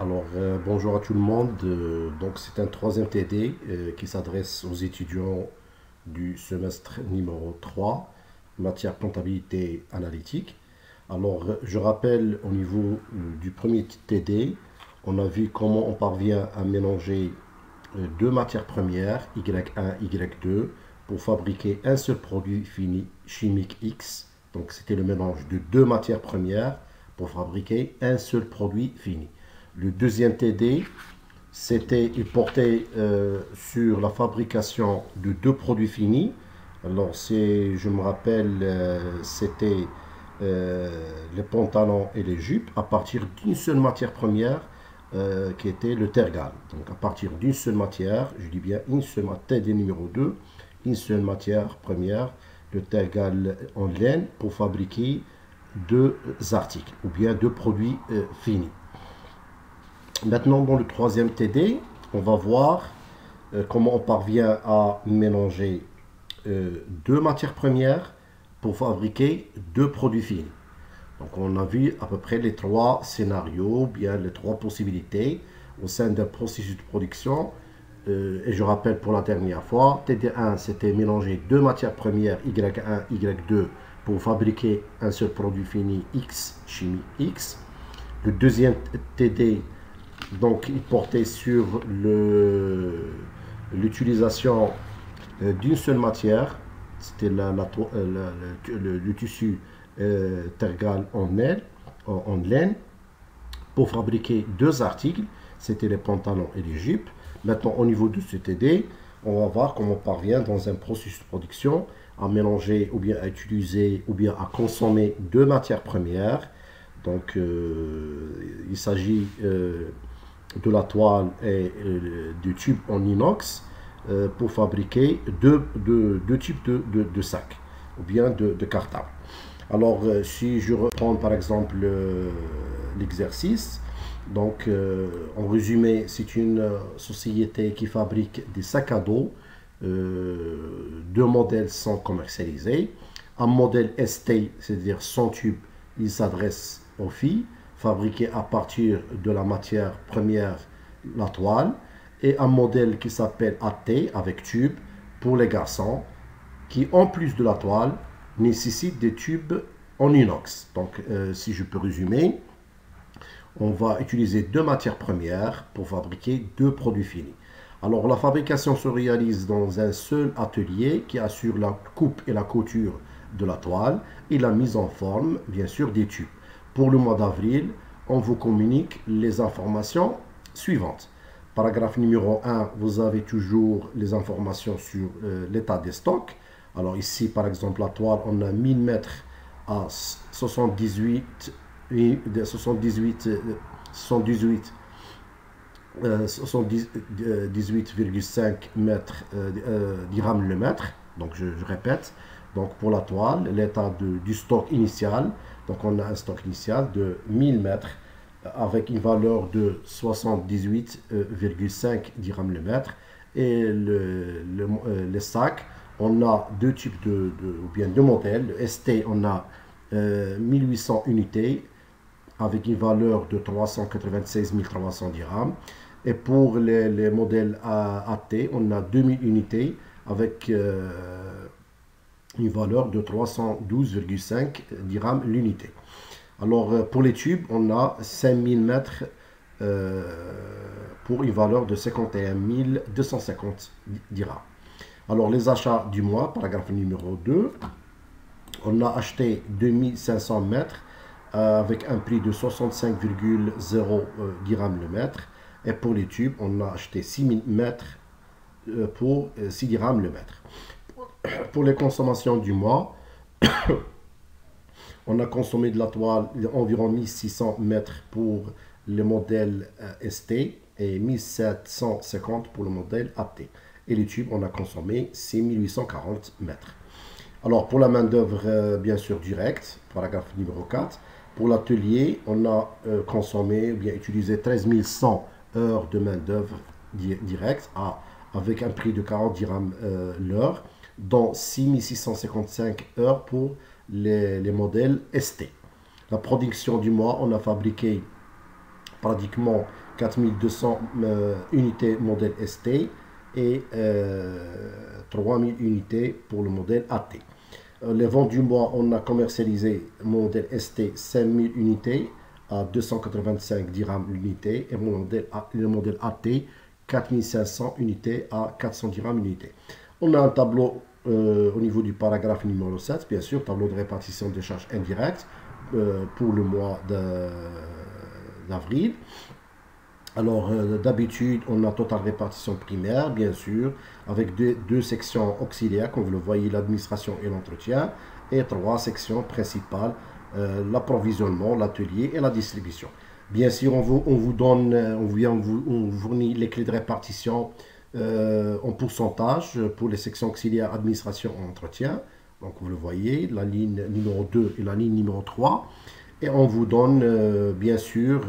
Bonjour à tout le monde. Donc, c'est un troisième TD qui s'adresse aux étudiants du semestre numéro 3, matière comptabilité analytique. Je rappelle au niveau du premier TD, on a vu comment on parvient à mélanger deux matières premières, Y1, Y2, pour fabriquer un seul produit fini chimique X. Donc, c'était le mélange de deux matières premières pour fabriquer un seul produit fini. Le deuxième TD, il portait sur la fabrication de deux produits finis. Je me rappelle, c'était les pantalons et les jupes à partir d'une seule matière première qui était le tergal. Donc à partir d'une seule matière, je dis bien une seule matière, TD numéro 2, une seule matière première, le tergal en laine pour fabriquer deux articles ou bien deux produits finis. Maintenant, dans le troisième TD, on va voir comment on parvient à mélanger deux matières premières pour fabriquer deux produits finis. Donc, on a vu à peu près les trois scénarios, bien les trois possibilités au sein d'un processus de production. Et je rappelle pour la dernière fois, TD1, c'était mélanger deux matières premières, Y1, Y2, pour fabriquer un seul produit fini X, chimie X. Le deuxième TD, donc, il portait sur l'utilisation d'une seule matière, c'était le tissu tergal en laine, pour fabriquer deux articles, c'était les pantalons et les jupes. Maintenant, au niveau de ce TD, on va voir comment on parvient dans un processus de production à mélanger ou bien à utiliser ou bien à consommer deux matières premières. Donc, il s'agit de la toile et du tube en inox pour fabriquer deux types de sacs ou bien de cartables. Si je reprends par exemple l'exercice, donc en résumé, c'est une société qui fabrique des sacs à dos. Deux modèles sont commercialisés. Un modèle ST, c'est-à-dire sans tube, il s'adresse aux filles, fabriqué à partir de la matière première, la toile, et un modèle qui s'appelle AT avec tube pour les garçons, qui en plus de la toile nécessite des tubes en inox. Donc, si je peux résumer, on va utiliser deux matières premières pour fabriquer deux produits finis. Alors, la fabrication se réalise dans un seul atelier qui assure la coupe et la couture de la toile et la mise en forme, bien sûr, des tubes. Pour le mois d'avril, on vous communique les informations suivantes. Paragraphe numéro 1, vous avez toujours les informations sur l'état des stocks. Alors ici, par exemple, la toile, on a 1000 mètres à 78, 78,5 mètres dirhams le mètre. Donc je répète, donc pour la toile, l'état du stock initial, donc on a un stock initial de 1000 mètres avec une valeur de 78,5 dirhams le mètre. Et les sacs, on a deux types ou bien deux modèles. Le ST, on a 1800 unités avec une valeur de 396 300 dirhams. Et pour les modèles AT, on a 2000 unités avec une valeur de 312,5 dirhams l'unité. Pour les tubes, on a 5000 mètres pour une valeur de 51 250 dirhams. Les achats du mois, paragraphe numéro 2, on a acheté 2500 mètres avec un prix de 65,0 dirhams le mètre. Et pour les tubes, on a acheté 6000 mètres pour 6 dirhams le mètre. Pour les consommations du mois, on a consommé de la toile environ 1600 mètres pour le modèle ST et 1750 pour le modèle AT. Et les tubes, on a consommé 6840 mètres. Pour la main-d'œuvre, bien sûr, directe, paragraphe numéro 4, pour l'atelier, on a consommé, bien utilisé 13 100 heures de main-d'œuvre directe avec un prix de 40 dirhams l'heure, dont 6655 heures pour les modèles ST. La production du mois, on a fabriqué pratiquement 4200 unités modèle ST et 3000 unités pour le modèle AT. Les ventes du mois, on a commercialisé modèle ST 5000 unités à 285 dirhams l'unité et le modèle AT 4500 unités à 400 dirhams l'unité. On a un tableau au niveau du paragraphe numéro 7, bien sûr, tableau de répartition des charges indirectes pour le mois d'avril. Alors, d'habitude, on a totale répartition primaire, bien sûr, avec deux sections auxiliaires, comme vous le voyez, l'administration et l'entretien, et 3 sections principales, l'approvisionnement, l'atelier et la distribution. Bien sûr, on vous donne, on fournit les clés de répartition en pourcentage pour les sections auxiliaires, administration et entretien. Donc, vous le voyez, la ligne numéro 2 et la ligne numéro 3. Et on vous donne, bien sûr,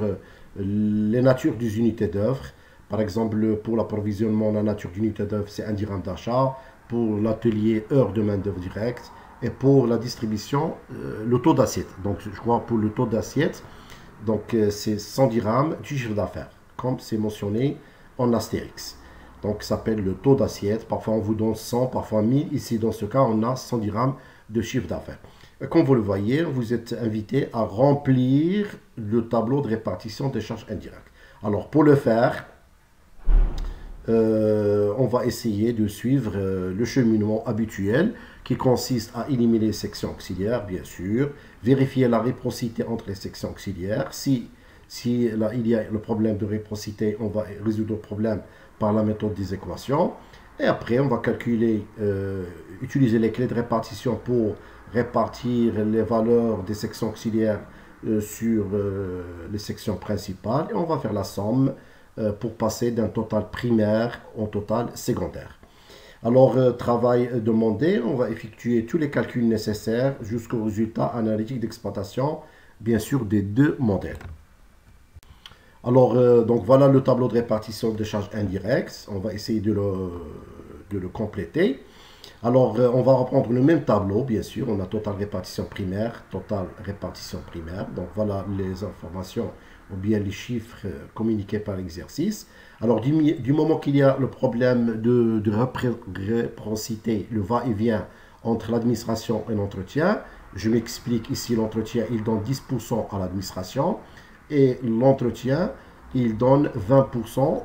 les natures des unités d'œuvre. Par exemple, pour l'approvisionnement, la nature d'unité d'œuvre, c'est 1 dirham d'achat. Pour l'atelier, heure de main-d'œuvre directe. Et pour la distribution, le taux d'assiette. Donc, je crois pour le taux d'assiette, donc c'est 100 dirhams du chiffre d'affaires, comme c'est mentionné en astérix. Donc, ça s'appelle le taux d'assiette. Parfois, on vous donne 100, parfois 1000. Ici, dans ce cas, on a 100 dirhams de chiffre d'affaires. Comme vous le voyez, vous êtes invité à remplir le tableau de répartition des charges indirectes. Alors, pour le faire, on va essayer de suivre le cheminement habituel qui consiste à éliminer les sections auxiliaires, bien sûr, vérifier la réciprocité entre les sections auxiliaires. Si là, il y a le problème de réciprocité, on va résoudre le problème par la méthode des équations. Et après, on va calculer, utiliser les clés de répartition pour répartir les valeurs des sections auxiliaires sur les sections principales. Et on va faire la somme pour passer d'un total primaire au total secondaire. Alors, travail demandé, on va effectuer tous les calculs nécessaires jusqu'au résultat analytique d'exploitation, bien sûr, des deux modèles. Alors, donc voilà le tableau de répartition des charges indirectes. On va essayer de le compléter. Alors, on va reprendre le même tableau, bien sûr. On a totale répartition primaire, totale répartition primaire. Donc, voilà les informations ou bien les chiffres communiqués par l'exercice. Alors, du moment qu'il y a le problème de réciprocité, le va-et-vient entre l'administration et l'entretien, je m'explique ici, l'entretien, il donne 10% à l'administration et l'entretien, il donne 20%,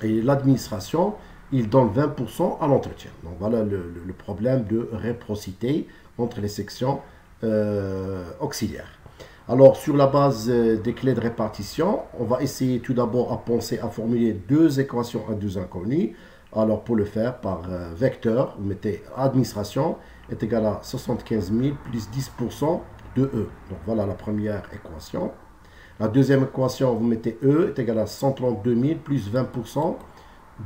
et l'administration, il donne 20% à l'entretien. Donc voilà le problème de réciprocité entre les sections auxiliaires. Alors sur la base des clés de répartition, on va essayer tout d'abord à penser à formuler deux équations à deux inconnues. Alors pour le faire par vecteur, vous mettez administration est égal à 75 000 plus 10% de E. Donc voilà la première équation. La deuxième équation, vous mettez E est égal à 132 000 plus 20%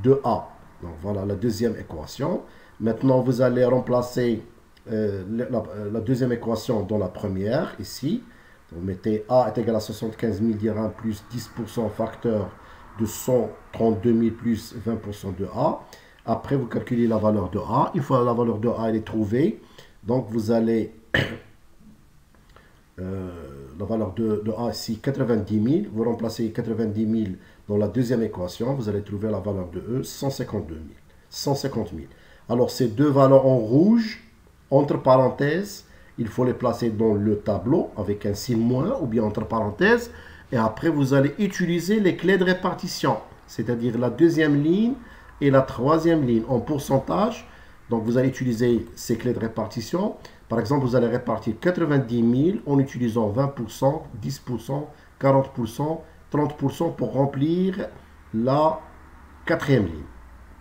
de A. Donc voilà la deuxième équation. Maintenant, vous allez remplacer la deuxième équation dans la première, ici. Vous mettez A est égal à 75 000 dirhams plus 10% facteur de 132 000 plus 20% de A. Après, vous calculez la valeur de A. Une fois la valeur de A elle est trouvée, donc vous allez... la valeur de A ici, 90 000. Vous remplacez 90 000 dans la deuxième équation. Vous allez trouver la valeur de E, 152 000. 150 000. Alors, ces deux valeurs en rouge, entre parenthèses, il faut les placer dans le tableau avec un signe moins ou bien entre parenthèses. Et après, vous allez utiliser les clés de répartition, c'est-à-dire la deuxième ligne et la troisième ligne en pourcentage. Donc, vous allez utiliser ces clés de répartition. Par exemple, vous allez répartir 90 000 en utilisant 20%, 10%, 40%, 30% pour remplir la quatrième ligne.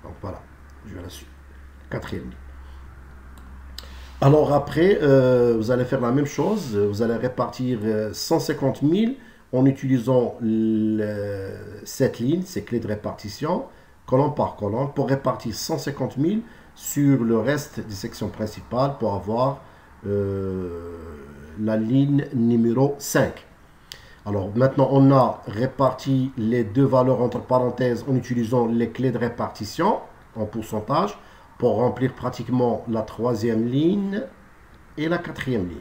Donc, voilà, je vais là-dessus. Quatrième ligne. Alors après, vous allez faire la même chose. Vous allez répartir 150 000 en utilisant cette ligne, ces clés de répartition, colonne par colonne, pour répartir 150 000 sur le reste des sections principales pour avoir la ligne numéro 5. Alors maintenant, on a réparti les deux valeurs entre parenthèses en utilisant les clés de répartition en pourcentage pour remplir pratiquement la troisième ligne et la quatrième ligne.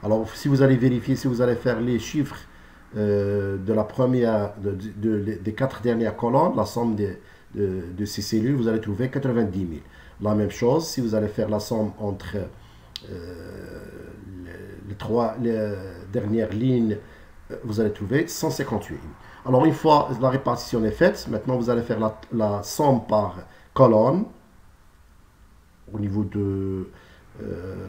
Alors, si vous allez vérifier, si vous allez faire les chiffres de la première, des 4 dernières colonnes, la somme de ces cellules, vous allez trouver 90 000. La même chose, si vous allez faire la somme entre les dernières lignes, vous allez trouver 158 000. Alors, une fois la répartition est faite, maintenant vous allez faire la somme par colonne au niveau de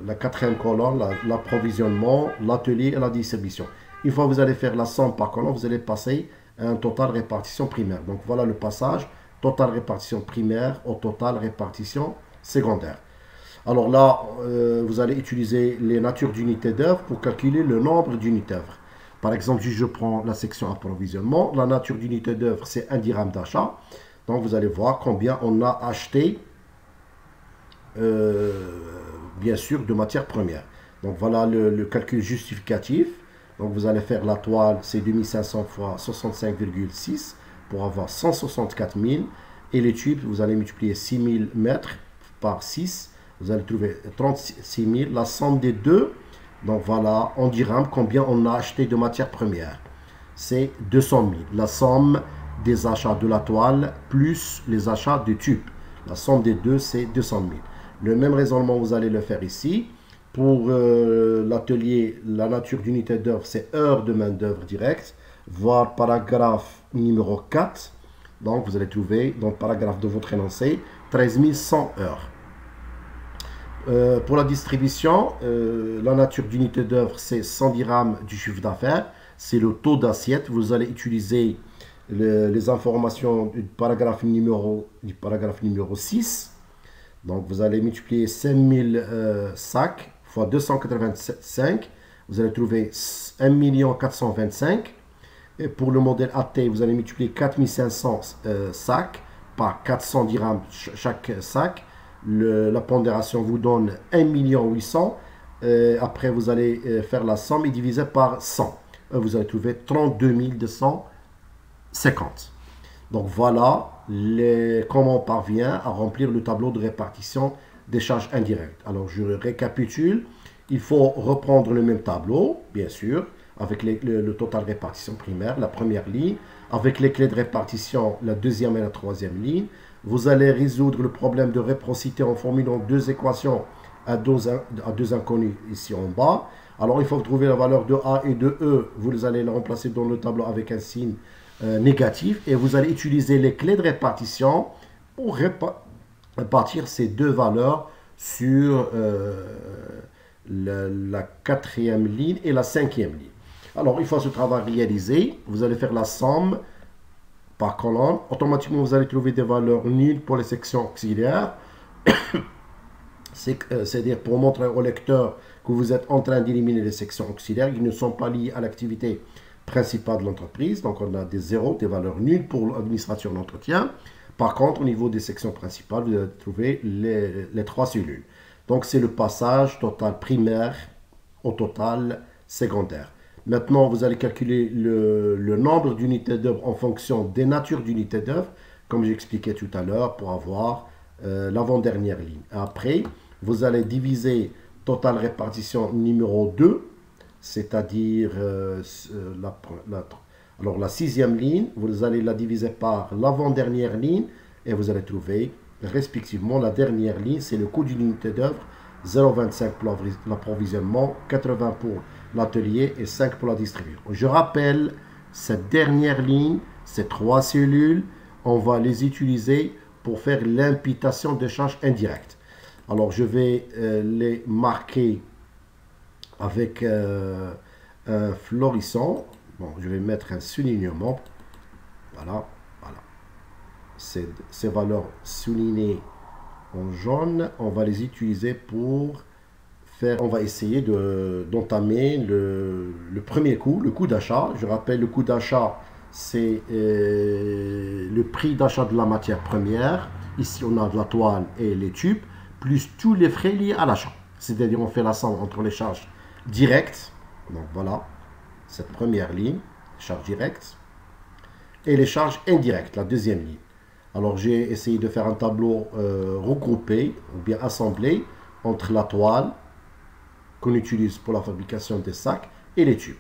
la quatrième colonne, l'approvisionnement, l'atelier et la distribution. Une fois que vous allez faire la somme par colonne, vous allez passer à un total répartition primaire. Donc voilà le passage, total répartition primaire au total répartition secondaire. Alors là, vous allez utiliser les natures d'unités d'œuvre pour calculer le nombre d'unités d'œuvre. Par exemple, si je prends la section approvisionnement, la nature d'unité d'œuvre, c'est 1 dirham d'achat. Donc vous allez voir combien on a acheté, bien sûr, de matières premières. Donc voilà le calcul justificatif. Donc vous allez faire la toile, c'est 2500 fois 65,6 pour avoir 164 000. Et les tubes, vous allez multiplier 6000 mètres par 6. Vous allez trouver 36 000. La somme des deux, donc voilà, en dirhams, combien on a acheté de matières premières. C'est 200 000. La somme des achats de la toile plus les achats de tubes. La somme des deux, c'est 200 000. Le même raisonnement, vous allez le faire ici. Pour l'atelier, la nature d'unité d'œuvre, c'est heures de main-d'œuvre directe. Voir paragraphe numéro 4. Donc, vous allez trouver dans le paragraphe de votre énoncé 13 100 heures. Pour la distribution, la nature d'unité d'œuvre, c'est 100 dirhams du chiffre d'affaires. C'est le taux d'assiette. Vous allez utiliser les informations du paragraphe numéro 6. Donc, vous allez multiplier 5000 sacs fois 285. Vous allez trouver 1 425 000. Et pour le modèle AT, vous allez multiplier 4500 sacs par 400 dirhams chaque sac. La pondération vous donne 1 800 000. Après, vous allez faire la somme et diviser par 100. Vous allez trouver 32 250. Donc voilà comment on parvient à remplir le tableau de répartition des charges indirectes. Alors je récapitule. Il faut reprendre le même tableau, bien sûr, avec le total répartition primaire, la première ligne, avec les clés de répartition, la deuxième et la troisième ligne. Vous allez résoudre le problème de réciprocité en formulant deux équations à deux inconnus ici en bas. Alors, il faut trouver la valeur de A et de E. Vous allez le remplacer dans le tableau avec un signe négatif. Et vous allez utiliser les clés de répartition pour répartir ces deux valeurs sur la quatrième ligne et la cinquième ligne. Alors, une fois ce travail réalisé, vous allez faire la somme par colonne. Automatiquement, vous allez trouver des valeurs nulles pour les sections auxiliaires. C'est-à-dire pour montrer au lecteur que vous êtes en train d'éliminer les sections auxiliaires qui ne sont pas liées à l'activité principale de l'entreprise. Donc, on a des zéros, des valeurs nulles pour l'administration d'entretien. Par contre, au niveau des sections principales, vous allez trouver les trois cellules. Donc, c'est le passage total primaire au total secondaire. Maintenant, vous allez calculer le nombre d'unités d'œuvre en fonction des natures d'unités d'œuvre, comme j'expliquais tout à l'heure, pour avoir l'avant-dernière ligne. Après, vous allez diviser total répartition numéro 2, c'est-à-dire la sixième ligne, vous allez la diviser par l'avant-dernière ligne et vous allez trouver respectivement la dernière ligne, c'est le coût d'une unité d'œuvre, 0,25 pour l'approvisionnement, 80 pour l'atelier et 5 pour la distribution. Je rappelle, cette dernière ligne, ces trois cellules, on va les utiliser pour faire l'imputation des charges indirectes. Alors, je vais les marquer avec un fluorescent. Bon, je vais mettre un soulignement. Voilà, voilà. Ces valeurs soulignées en jaune, on va les utiliser pour faire. On va essayer d'entamer le premier coût, le coût d'achat. Je rappelle, le coût d'achat, c'est le prix d'achat de la matière première. Ici, on a de la toile et les tubes, plus tous les frais liés à l'achat. C'est-à-dire, on fait la somme entre les charges directes. Donc, voilà, cette première ligne, charges directes, et les charges indirectes, la deuxième ligne. Alors, j'ai essayé de faire un tableau regroupé, ou bien assemblé, entre la toile, qu'on utilise pour la fabrication des sacs et les tubes.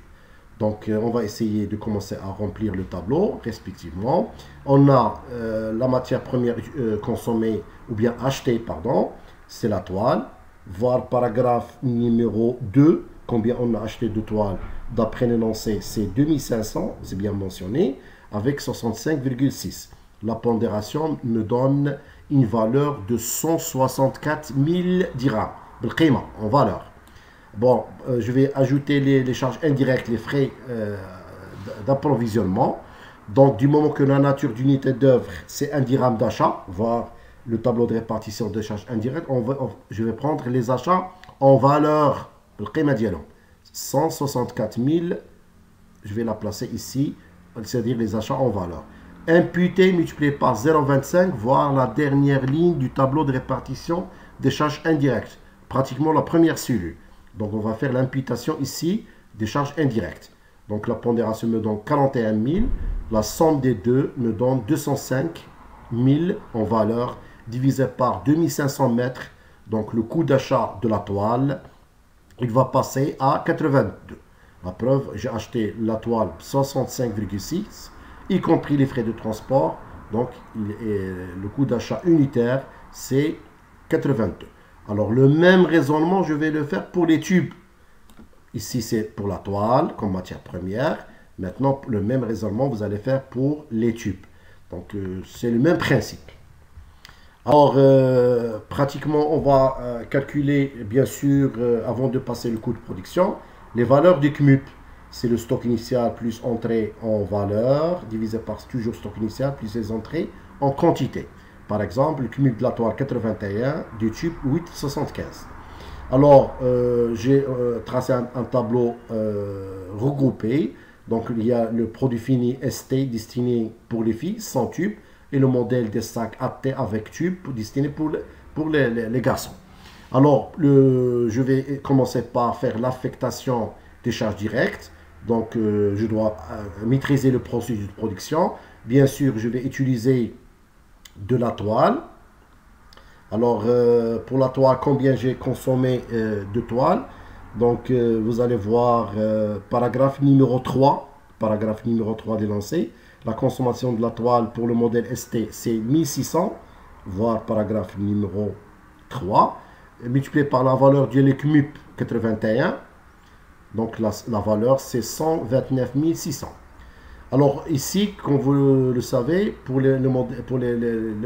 Donc, on va essayer de commencer à remplir le tableau, respectivement. On a la matière première consommée, ou bien achetée, pardon, c'est la toile. Voir paragraphe numéro 2, combien on a acheté de toile. D'après l'énoncé, c'est 2500, c'est bien mentionné, avec 65,6. La pondération me donne une valeur de 164 000 dirhams, en valeur. Bon, je vais ajouter les charges indirectes, les frais d'approvisionnement. Donc, du moment que la nature d'unité d'œuvre, c'est 1 dirham d'achat, voire le tableau de répartition des charges indirectes, je vais prendre les achats en valeur, 164 000, je vais la placer ici, c'est-à-dire les achats en valeur. Imputé multiplié par 0,25, voire la dernière ligne du tableau de répartition des charges indirectes, pratiquement la première cellule. Donc, on va faire l'imputation ici des charges indirectes. Donc, la pondération me donne 41 000. La somme des deux me donne 205 000 en valeur, divisé par 2500 mètres. Donc, le coût d'achat de la toile, il va passer à 82. La preuve, j'ai acheté la toile 65,6, y compris les frais de transport. Donc, le coût d'achat unitaire, c'est 82. Alors, le même raisonnement, je vais le faire pour les tubes. Ici, c'est pour la toile comme matière première. Maintenant, le même raisonnement, vous allez faire pour les tubes. Donc, c'est le même principe. Alors, pratiquement, on va calculer, bien sûr, avant de passer le coût de production, les valeurs du CMUP. C'est le stock initial plus entrée en valeur, divisé par toujours stock initial plus les entrées en quantité. Par exemple, le cumul de la toile 81, du tube 8,75. Alors, j'ai tracé un tableau regroupé. Donc, il y a le produit fini ST destiné pour les filles, sans tube, et le modèle des sacs AT avec tube destiné pour les garçons. Alors, je vais commencer par faire l'affectation des charges directes. Donc, je dois maîtriser le processus de production. Bien sûr, je vais utiliser de la toile. Alors, pour la toile, combien j'ai consommé de toile? Donc, vous allez voir paragraphe numéro 3. Paragraphe numéro 3 d'énoncé. La consommation de la toile pour le modèle ST, c'est 1600. Voir paragraphe numéro 3. Multiplié par la valeur du CMUP 81. Donc, la valeur, c'est 129 600. Alors ici, comme vous le savez, pour le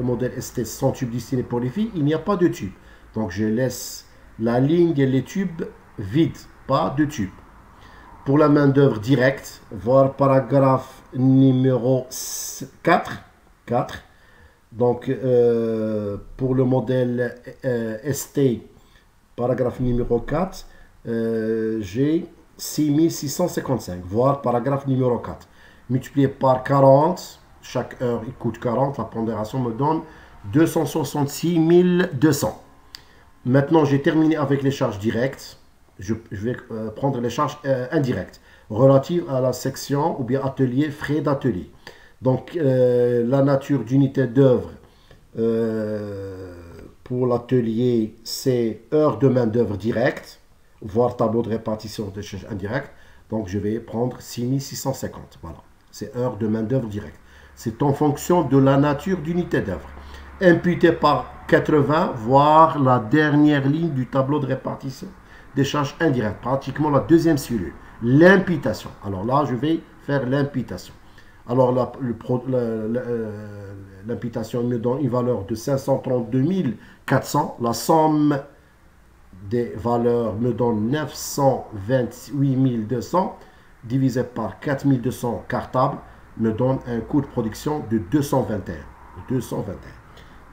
modèle ST sans tube destiné pour les filles, il n'y a pas de tube. Donc je laisse la ligne et les tubes vides, pas de tube. Pour la main d'œuvre directe, voir paragraphe numéro 4. Donc pour le modèle ST, paragraphe numéro 4, j'ai 6655, voire paragraphe numéro 4. Multiplié par 40, chaque heure il coûte 40, la pondération me donne 266 200. Maintenant, j'ai terminé avec les charges directes. Je vais prendre les charges indirectes relatives à la section ou bien atelier, frais d'atelier. Donc, la nature d'unité d'œuvre pour l'atelier, c'est heure de main d'œuvre directe, voire tableau de répartition des charges indirectes. Donc, je vais prendre 6650. Voilà. C'est heure de main-d'œuvre directe. C'est en fonction de la nature d'unité d'œuvre. Imputé par 80, voire la dernière ligne du tableau de répartition des charges indirectes. Pratiquement la deuxième cellule. L'imputation. Alors là, je vais faire l'imputation. Alors l'imputation me donne une valeur de 532 400. La somme des valeurs me donne 928 200. Divisé par 4200 cartables me donne un coût de production de 221.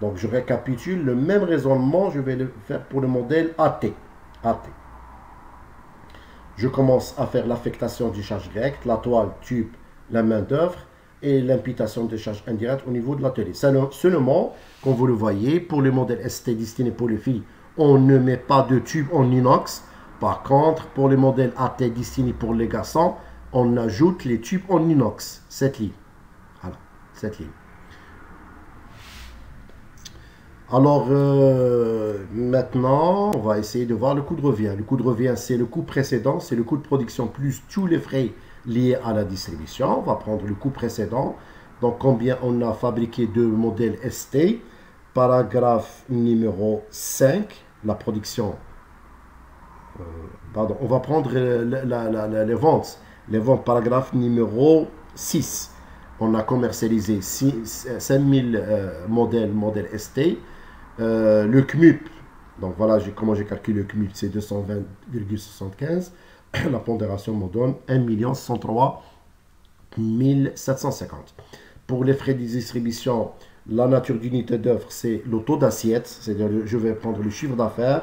Donc, je récapitule le même raisonnement. Je vais le faire pour le modèle AT. Je commence à faire l'affectation des charges directes, la toile, tube, la main d'œuvre et l'imputation des charges indirectes au niveau de l'atelier. Seulement, comme vous le voyez, pour le modèle ST destiné pour les filles, on ne met pas de tube en inox. Par contre, pour les modèles AT destinés pour les garçons, on ajoute les tubes en inox. Cette ligne. Voilà, cette ligne. Alors, maintenant, on va essayer de voir le coût de revient. Le coût de revient, c'est le coût précédent, c'est le coût de production plus tous les frais liés à la distribution. On va prendre le coût précédent. Donc, combien on a fabriqué de modèles ST. Paragraphe numéro 5, la production. Pardon, on va prendre les ventes. Les ventes, paragraphe numéro 6. On a commercialisé 5000 modèles ST. Le CMUP, donc voilà comment j'ai calculé le CMUP, c'est 220,75. La pondération me donne 1 103 750. Pour les frais de distribution, la nature d'unité d'œuvre, c'est le taux d'assiette, c'est-à-dire je vais prendre le chiffre d'affaires,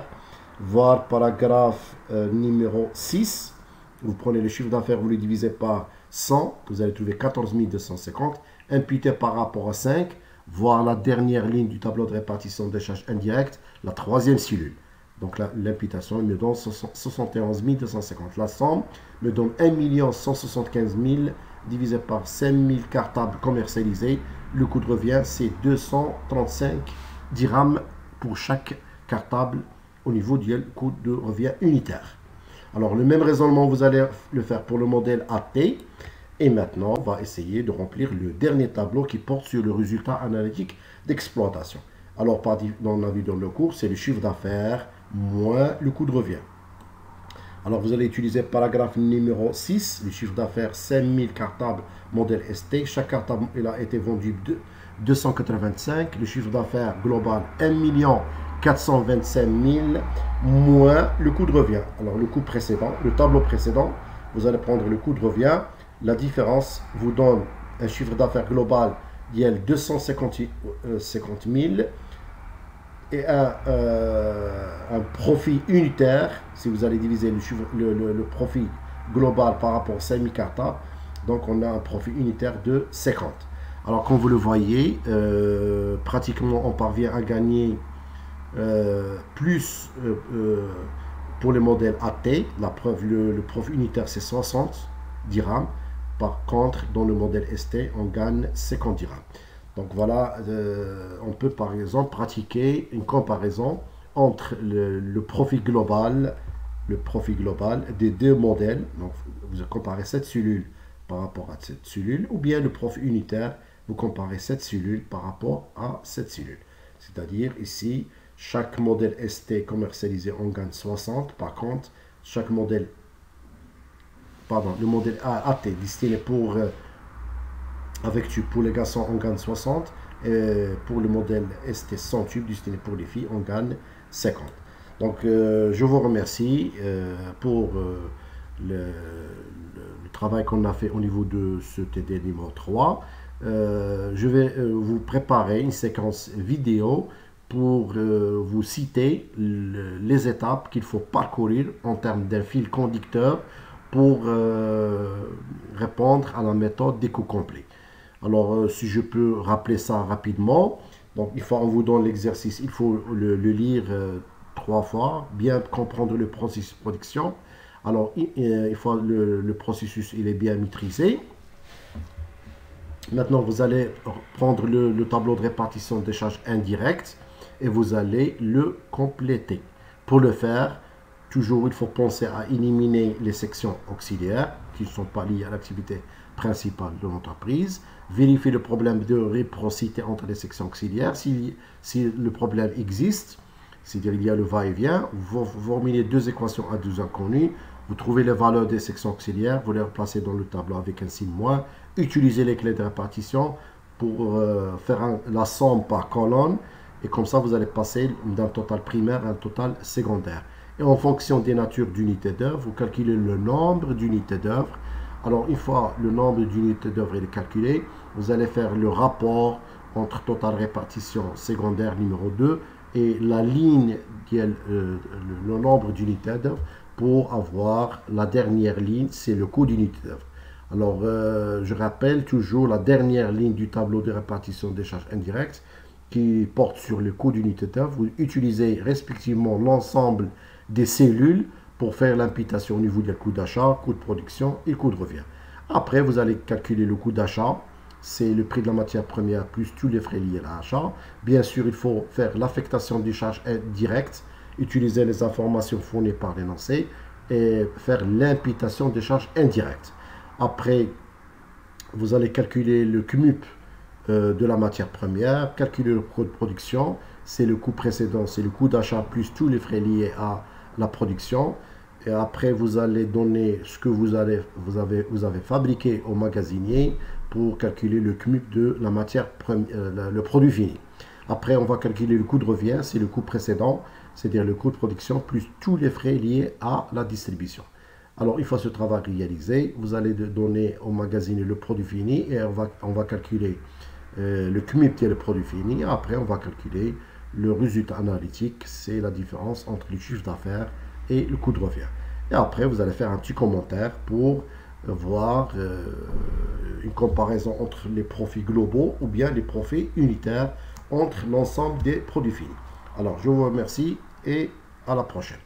voir paragraphe numéro 6. Vous prenez le chiffre d'affaires, vous le divisez par 100, vous allez trouver 14 250, imputé par rapport à 5, voir la dernière ligne du tableau de répartition des charges indirectes, la troisième cellule. Donc l'imputation me donne 71 250. La somme me donne 1 175 000 divisé par 5000 cartables commercialisés. Le coût de revient, c'est 235 dirhams pour chaque cartable au niveau du coût de revient unitaire. Alors, le même raisonnement, vous allez le faire pour le modèle AT. Et maintenant, on va essayer de remplir le dernier tableau qui porte sur le résultat analytique d'exploitation. Alors, on a vu dans le cours, c'est le chiffre d'affaires moins le coût de revient. Alors, vous allez utiliser paragraphe numéro 6, le chiffre d'affaires 5000 cartables modèle ST. Chaque cartable il a été vendu 285. Le chiffre d'affaires global 1 425 000 moins le coût de revient. Alors, le coût précédent, le tableau précédent, vous allez prendre le coût de revient. La différence vous donne un chiffre d'affaires global d'IL 250 000 et un profit unitaire. Si vous allez diviser le profit global par rapport à 5000 cartables, donc on a un profit unitaire de 50. Alors, comme vous le voyez, pratiquement on parvient à gagner plus pour les modèles AT. La preuve, le profit unitaire c'est 60 dirhams. Par contre, dans le modèle ST, on gagne 50 dirhams. Donc voilà, on peut par exemple pratiquer une comparaison entre le profit global des deux modèles. Donc vous comparez cette cellule par rapport à cette cellule, ou bien le profit unitaire, vous comparez cette cellule par rapport à cette cellule. C'est-à-dire ici, chaque modèle ST commercialisé, on gagne 60. Par contre, chaque modèle, le modèle AT destiné pour avec tube pour les garçons, on gagne 60. Et pour le modèle ST sans tube destiné pour les filles, on gagne 50. Donc, je vous remercie pour le travail qu'on a fait au niveau de ce TD numéro 3. Je vais vous préparer une séquence vidéo pour vous citer les étapes qu'il faut parcourir en termes d'un fil conducteur pour répondre à la méthode des coûts complets. Alors, si je peux rappeler ça rapidement, donc on vous donne l'exercice, il faut le lire 3 fois, bien comprendre le processus de production. Alors, il faut le processus, il est bien maîtrisé. Maintenant, vous allez prendre le tableau de répartition des charges indirectes et vous allez le compléter. Pour le faire, toujours, il faut penser à éliminer les sections auxiliaires qui ne sont pas liées à l'activité principale de l'entreprise. Vérifier le problème de réciprocité entre les sections auxiliaires. Si le problème existe, c'est-à-dire il y a le va-et-vient, vous formulez deux équations à deux inconnues, vous trouvez les valeurs des sections auxiliaires, vous les replacez dans le tableau avec un signe moins, utilisez les clés de répartition pour faire la somme par colonne, et comme ça vous allez passer d'un total primaire à un total secondaire. Et en fonction des natures d'unités d'œuvre, vous calculez le nombre d'unités d'œuvre. Alors, une fois le nombre d'unités d'œuvre est calculé, vous allez faire le rapport entre total répartition secondaire numéro 2 et la ligne qui est le nombre d'unités d'œuvre pour avoir la dernière ligne, c'est le coût d'unité d'œuvre. Alors, je rappelle toujours la dernière ligne du tableau de répartition des charges indirectes qui porte sur le coût d'unité d'œuvre. Vous utilisez respectivement l'ensemble des cellules pour faire l'imputation au niveau du coût d'achat, coût de production et coût de revient. Après, vous allez calculer le coût d'achat, c'est le prix de la matière première plus tous les frais liés à l'achat. Bien sûr, il faut faire l'affectation des charges directes, utiliser les informations fournies par l'énoncé et faire l'imputation des charges indirectes. Après, vous allez calculer le CMUP de la matière première, calculer le coût de production, c'est le coût précédent, c'est le coût d'achat plus tous les frais liés à la production. Et après, vous allez donner ce que vous avez fabriqué au magasinier pour calculer le CMUP de la matière première, le produit fini. Après, on va calculer le coût de revient, c'est le coût précédent, c'est-à-dire le coût de production plus tous les frais liés à la distribution. Alors, une fois ce travail réalisé, vous allez donner au magasinier le produit fini et on va calculer le CMUP qui est le produit fini. Après, on va calculer le résultat analytique, c'est la différence entre le chiffre d'affaires et le coût de revient. Et après, vous allez faire un petit commentaire pour voir une comparaison entre les profits globaux ou bien les profits unitaires entre l'ensemble des produits finis. Alors, je vous remercie et à la prochaine.